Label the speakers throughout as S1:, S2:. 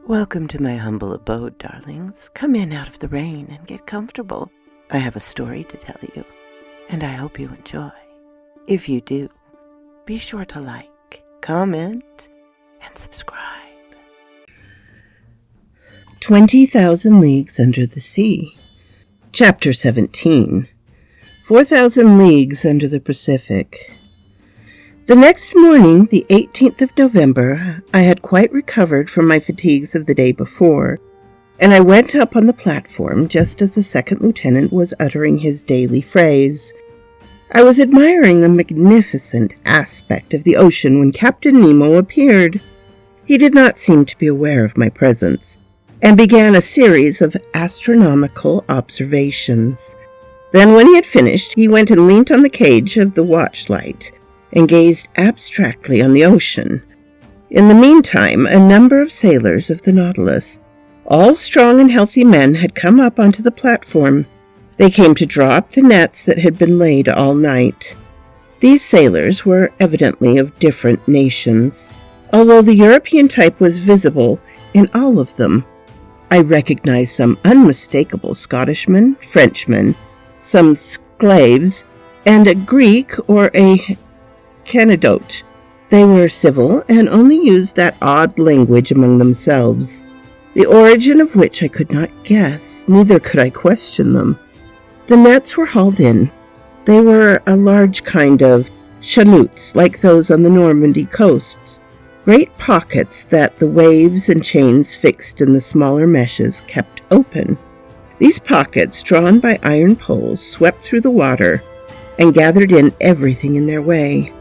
S1: Welcome to my humble abode, darlings. Come in out of the rain and get comfortable. I have a story to tell you, and I hope you enjoy. If you do, be sure to like, comment, and subscribe. 20,000 Leagues Under the Sea. Chapter 17. 4,000 Leagues Under the Pacific. The next morning, the 18th of November, I had quite recovered from my fatigues of the day before, and I went up on the platform just as the second lieutenant was uttering his daily phrase. I was admiring the magnificent aspect of the ocean when Captain Nemo appeared. He did not seem to be aware of my presence, and began a series of astronomical observations. Then, when he had finished, he went and leant on the cage of the watchlight and gazed abstractly on the ocean. In the meantime, a number of sailors of the Nautilus, all strong and healthy men, had come up onto the platform. They came to draw up the nets that had been laid all night. These sailors were evidently of different nations, although the European type was visible in all of them. I recognized some unmistakable Scottishmen, Frenchmen, some Sclaves, and a Greek or a Canadote. They were civil and only used that odd language among themselves, the origin of which I could not guess, neither could I question them. The nets were hauled in. They were a large kind of chaloots, like those on the Normandy coasts, great pockets that the waves and chains fixed in the smaller meshes kept open. These pockets, drawn by iron poles, swept through the water and gathered in everything in their way.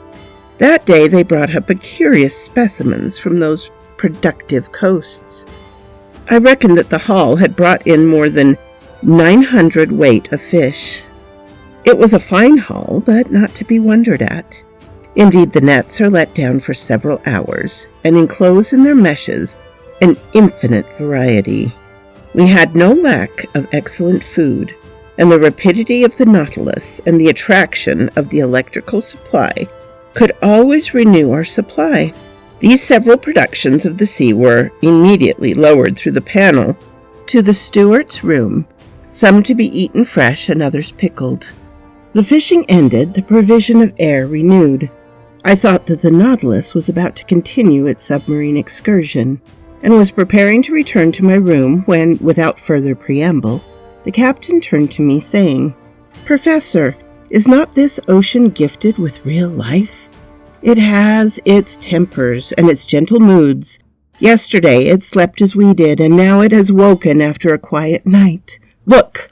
S1: That day they brought up curious specimens from those productive coasts. I reckoned that the haul had brought in more than 900 weight of fish. It was a fine haul, but not to be wondered at. Indeed, the nets are let down for several hours and enclose in their meshes an infinite variety. We had no lack of excellent food, and the rapidity of the Nautilus and the attraction of the electrical supply could always renew our supply. These several productions of the sea were immediately lowered through the panel to the steward's room, some to be eaten fresh and others pickled. The fishing ended, the provision of air renewed. I thought that the Nautilus was about to continue its submarine excursion, and was preparing to return to my room when, without further preamble, the captain turned to me, saying, "Professor, is not this ocean gifted with real life? It has its tempers and its gentle moods. Yesterday it slept as we did, and now it has woken after a quiet night. Look,"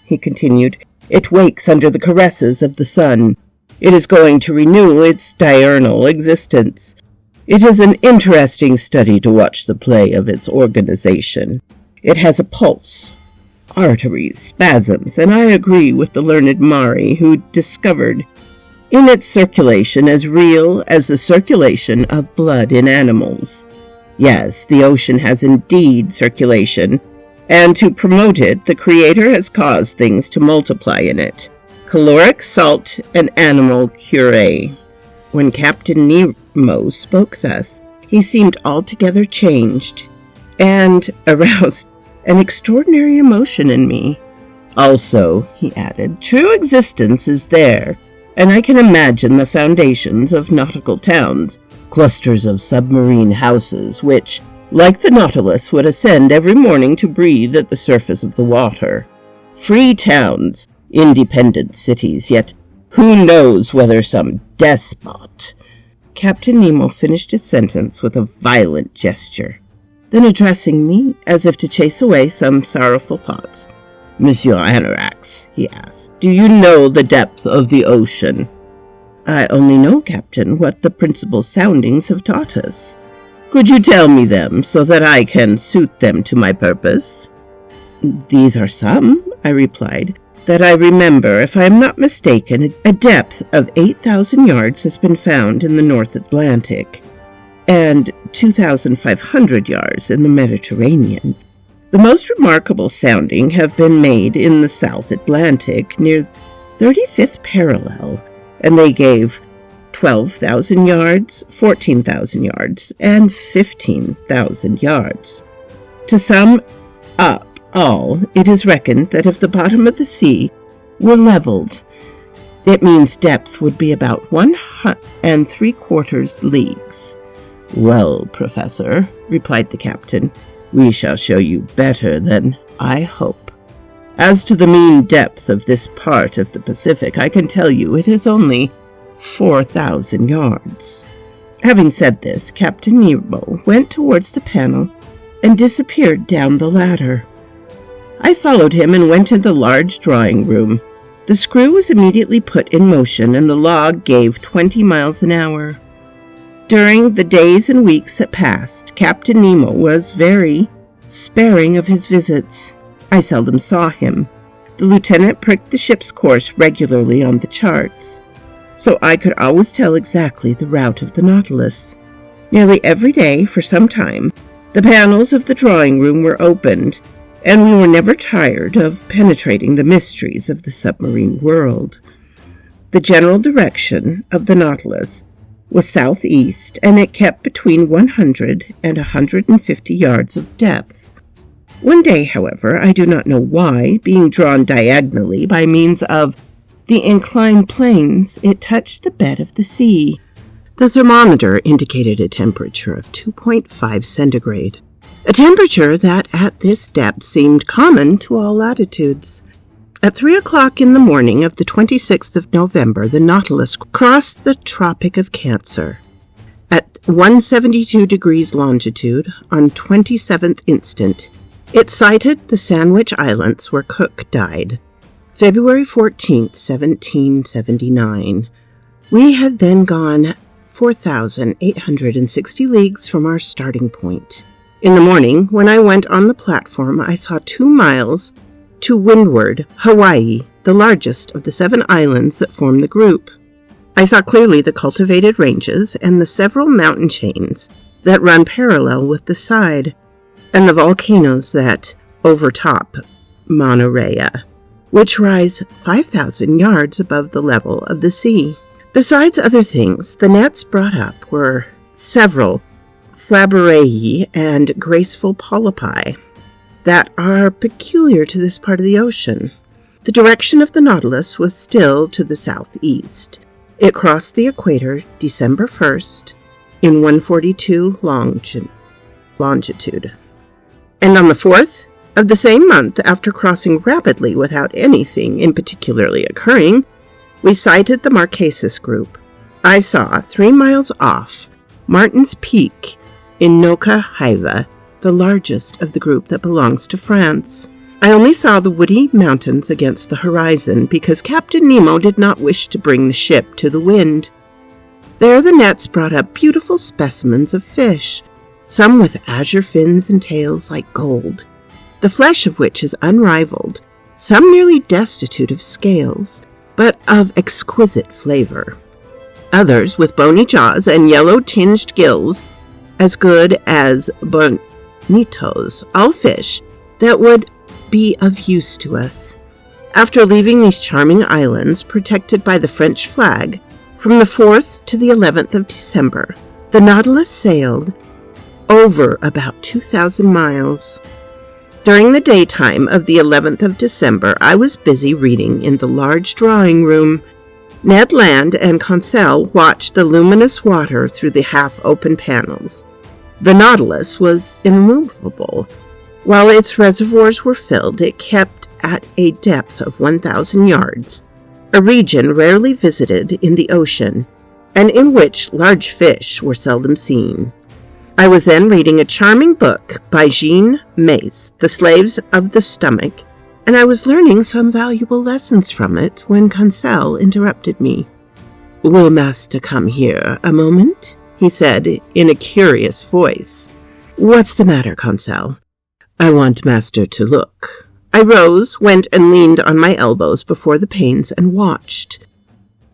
S1: he continued, "it wakes under the caresses of the sun. It is going to renew its diurnal existence. It is an interesting study to watch the play of its organization. It has a pulse, arteries, spasms, and I agree with the learned Mari, who discovered in its circulation as real as the circulation of blood in animals. Yes, the ocean has indeed circulation, and to promote it, the Creator has caused things to multiply in it. Caloric salt and animal curé." When Captain Nemo spoke thus, he seemed altogether changed, and aroused an extraordinary emotion in me. "Also," he added, "true existence is there, and I can imagine the foundations of nautical towns, clusters of submarine houses, which, like the Nautilus, would ascend every morning to breathe at the surface of the water. Free towns, independent cities, yet who knows whether some despot—" Captain Nemo finished his sentence with a violent gesture. Then, addressing me, as if to chase away some sorrowful thoughts, "Monsieur Anorax," he asked, "do you know the depth of the ocean?" "I only know, Captain, what the principal soundings have taught us." "Could you tell me them, so that I can suit them to my purpose?" "These are some," I replied, "that I remember. If I am not mistaken, a depth of 8,000 yards has been found in the North Atlantic, and 2,500 yards in the Mediterranean. The most remarkable sounding have been made in the South Atlantic, near 35th parallel, and they gave 12,000 yards, 14,000 yards, and 15,000 yards. To sum up all, it is reckoned that if the bottom of the sea were leveled, it means depth would be about 1¾ leagues. Well, Professor, replied the captain, we shall show you better than I hope. As to the mean depth of this part of the Pacific, I can tell you it is only 4,000 yards. Having said this, Captain Nemo went towards the panel and disappeared down the ladder. I followed him and went to the large drawing room. The screw was immediately put in motion, and the log gave 20 miles an hour. During the days and weeks that passed, Captain Nemo was very sparing of his visits. I seldom saw him. The lieutenant pricked the ship's course regularly on the charts, so I could always tell exactly the route of the Nautilus. Nearly every day, for some time, the panels of the drawing room were opened, and we were never tired of penetrating the mysteries of the submarine world. The general direction of the Nautilus was southeast, and it kept between 100 and 150 yards of depth. One day, however, I do not know why, being drawn diagonally by means of the inclined planes, it touched the bed of the sea. The thermometer indicated a temperature of 2.5 centigrade. A temperature that at this depth seemed common to all latitudes. At 3 o'clock in the morning of the 26th of November, the Nautilus crossed the Tropic of Cancer. At 172 degrees longitude, on 27th instant, it sighted the Sandwich Islands where Cook died, February 14th, 1779. We had then gone 4,860 leagues from our starting point. In the morning, when I went on the platform, I saw 2 miles to windward Hawaii, the largest of the 7 islands that form the group. I saw clearly the cultivated ranges and the several mountain chains that run parallel with the side, and the volcanoes that overtop Mauna Rea, which rise 5,000 yards above the level of the sea. Besides other things, the nets brought up were several Flabberei and graceful polypi that are peculiar to this part of the ocean. The direction of the Nautilus was still to the southeast. It crossed the equator December 1st in 142 longitude. And on the 4th of the same month, after crossing rapidly without anything in particularly occurring, we sighted the Marquesas group. I saw 3 miles off Martin's Peak in Noka Hiva, the largest of the group that belongs to France. I only saw the woody mountains against the horizon because Captain Nemo did not wish to bring the ship to the wind. There the nets brought up beautiful specimens of fish, some with azure fins and tails like gold, the flesh of which is unrivaled, some nearly destitute of scales, but of exquisite flavor. Others with bony jaws and yellow-tinged gills, as good as bonitos, all fish that would be of use to us. After leaving these charming islands, protected by the French flag, from the 4th to the 11th of December, the Nautilus sailed over about 2,000 miles. During the daytime of the 11th of December, I was busy reading in the large drawing room. Ned Land and Conseil watched the luminous water through the half-open panels. The Nautilus was immovable. While its reservoirs were filled, it kept at a depth of 1,000 yards, a region rarely visited in the ocean, and in which large fish were seldom seen. I was then reading a charming book by Jean Mace, The Slaves of the Stomach, and I was learning some valuable lessons from it when Conseil interrupted me. "Will master come here a moment?" he said in a curious voice. "What's the matter, Conseil?" "I want master to look." I rose, went and leaned on my elbows before the panes and watched.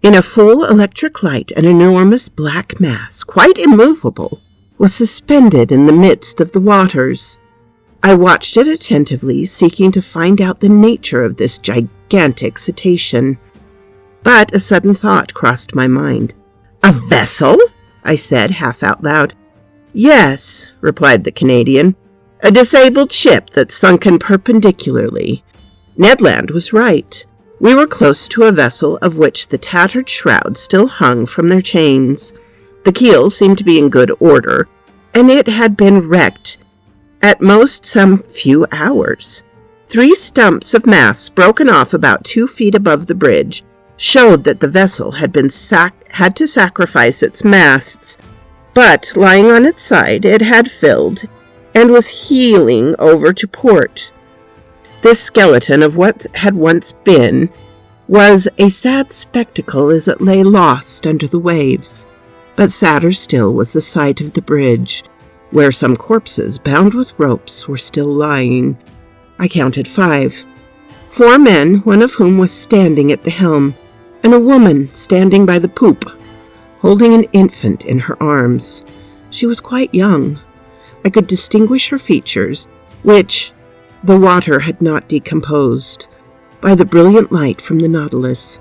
S1: In a full electric light, an enormous black mass, quite immovable, was suspended in the midst of the waters. I watched it attentively, seeking to find out the nature of this gigantic cetacean. But a sudden thought crossed my mind. "A vessel?" I said, half out loud. "Yes," replied the Canadian. A disabled ship that's sunken perpendicularly. Ned Land was right. We were close to a vessel of which the tattered shrouds still hung from their chains. The keel seemed to be in good order, and it had been wrecked at most some few hours. 3 stumps of masts broken off about 2 feet above the bridge showed that the vessel had to sacrifice its masts, but lying on its side it had filled and was heeling over to port. This skeleton of what had once been was a sad spectacle as it lay lost under the waves, but sadder still was the sight of the bridge, where some corpses bound with ropes were still lying. I counted 5. 4 men, one of whom was standing at the helm, and a woman standing by the poop, holding an infant in her arms. She was quite young. I could distinguish her features, which the water had not decomposed, by the brilliant light from the Nautilus.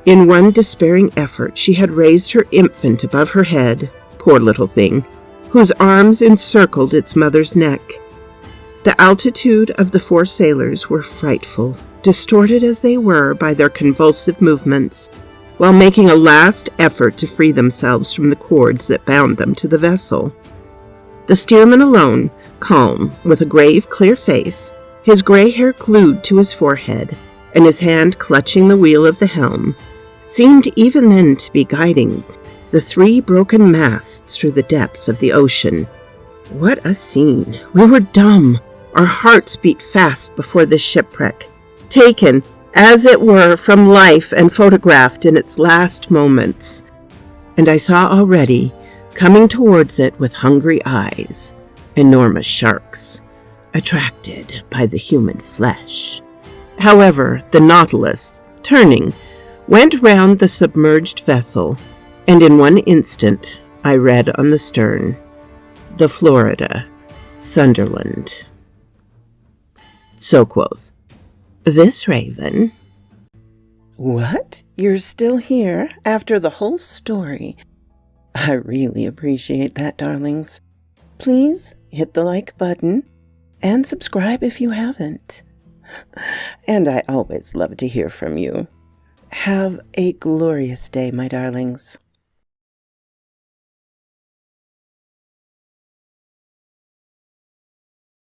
S1: In one despairing effort, she had raised her infant above her head, poor little thing, whose arms encircled its mother's neck. The altitude of the 4 sailors were frightful, distorted as they were by their convulsive movements, while making a last effort to free themselves from the cords that bound them to the vessel. The steersman alone, calm, with a grave, clear face, his gray hair glued to his forehead, and his hand clutching the wheel of the helm, seemed even then to be guiding the 3 broken masts through the depths of the ocean. What a scene! We were dumb. Our hearts beat fast before this shipwreck, taken, as it were, from life and photographed in its last moments. And I saw already, coming towards it with hungry eyes, enormous sharks, attracted by the human flesh. However, the Nautilus, turning, went round the submerged vessel, and in one instant I read on the stern, "The Florida, Sunderland." So quoth this raven. "What? You're still here after the whole story? I really appreciate that, darlings. Please hit the like button and subscribe if you haven't. And I always love to hear from you. Have a glorious day, my darlings."